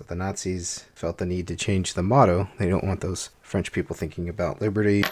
So the Nazis felt the need to change the motto. They don't want those French people thinking about liberty.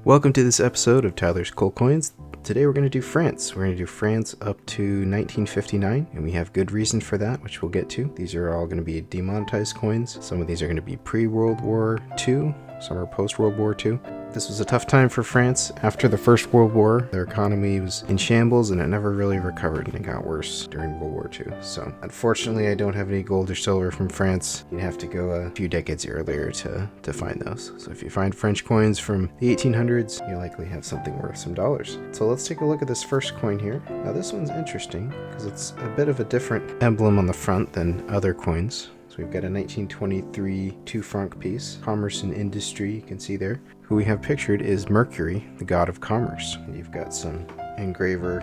Welcome to this episode of Tyler's Cool Coins. Today we're going to do France. We're going to do France up to 1959, and we have good reason for that, which we'll get to. These are all going to be demonetized coins. Some of these are going to be pre-World War II, some are post-World War II. This was a tough time for France. After the First World War, their economy was in shambles and it never really recovered, and it got worse during World War II. So unfortunately, I don't have any gold or silver from France. You'd have to go a few decades earlier to find those. So if you find French coins from the 1800s, you likely have something worth some dollars. So let's take a look at this first coin here. Now this one's interesting because it's a bit of a different emblem on the front than other coins. So we've got a 1923 2 franc piece, commerce and industry, you can see there. Who we have pictured is Mercury, the god of commerce. And you've got some engraver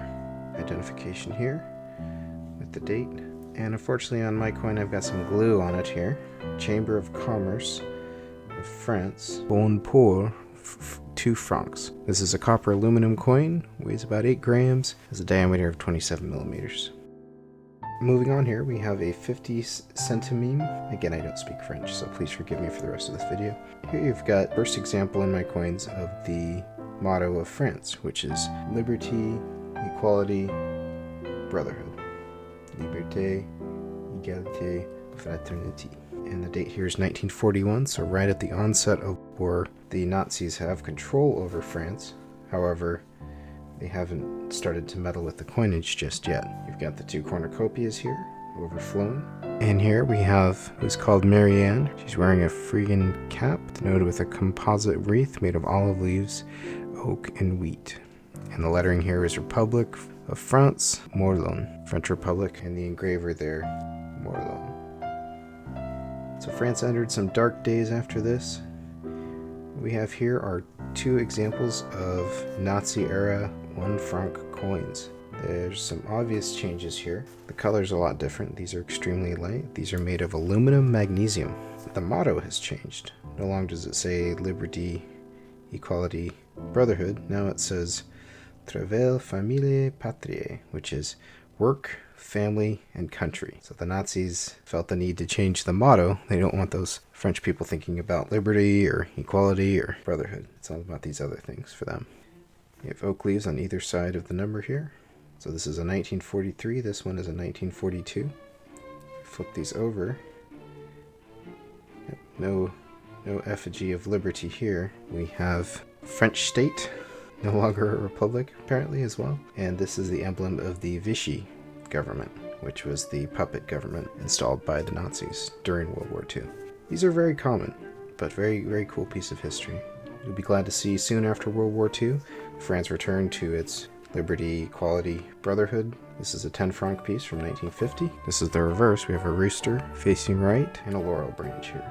identification here with the date. And unfortunately on my coin I've got some glue on it here. Chamber of Commerce of France, Bon pour 2 francs. This is a copper aluminum coin, weighs about 8 grams, has a diameter of 27 millimeters. Moving on here, we have a 50 centime. Again, I don't speak French, so please forgive me for the rest of this video. Here you've got first example in my coins of the motto of France, which is Liberty, Equality, Brotherhood. Liberté, Égalité, Fraternité. And the date here is 1941, so right at the onset of war, the Nazis have control over France. However, they haven't started to meddle with the coinage just yet. You've got the 2 cornucopias here, overflowing. And here we have who's called Marianne. She's wearing a Phrygian cap, denoted with a composite wreath made of olive leaves, oak, and wheat. And the lettering here is Republic of France, Morlon, French Republic, and the engraver there, Morlon. So France entered some dark days after this. What we have here are 2 examples of Nazi-era 1 franc coins. There's some obvious changes here. The color's a lot different. These are extremely light. These are made of aluminum magnesium. The motto has changed. No longer does it say Liberty, Equality, Brotherhood. Now it says Travail, Famille, Patrie, which is work, family, and country. So the Nazis felt the need to change the motto. They don't want those French people thinking about liberty or equality or brotherhood. It's all about these other things for them. You have oak leaves on either side of the number here. So this is a 1943, this one is a 1942. Flip these over. Yep, no effigy of liberty here. We have French state, no longer a republic apparently as well. And this is the emblem of the Vichy government, which was the puppet government installed by the Nazis during World War II. These are very common, but very, very cool piece of history. You'll be glad to see soon after World War II, France returned to its liberty, equality, brotherhood. This is a 10 franc piece from 1950. This is the reverse. We have a rooster facing right and a laurel branch here.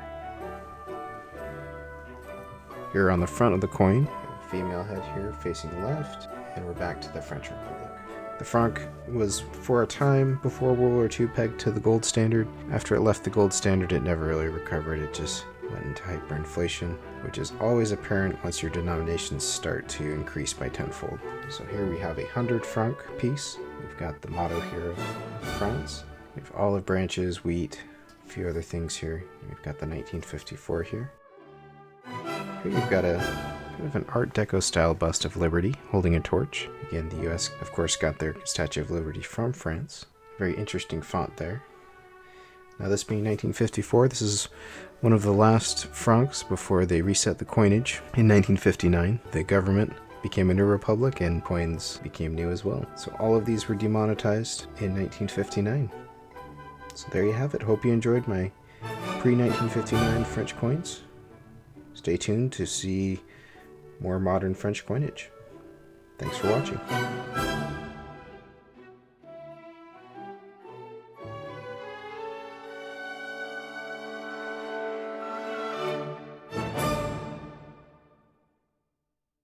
Here on the front of the coin, we have a female head here facing left, and we're back to the French Republic. The franc was, for a time before World War II, pegged to the gold standard. After it left the gold standard, it never really recovered. It just went into hyperinflation, which is always apparent once your denominations start to increase by tenfold. So here we have a 100 franc piece. We've got the motto here of France. We have olive branches, wheat, a few other things here. We've got the 1954 here. Here you've got a kind of an Art Deco style bust of Liberty holding a torch. Again, the US, of course, got their Statue of Liberty from France. Very interesting font there. Now this being 1954, this is one of the last francs before they reset the coinage. In 1959, the government became a new republic and coins became new as well. So all of these were demonetized in 1959. So there you have it. Hope you enjoyed my pre-1959 French coins. Stay tuned to see more modern French coinage. Thanks for watching.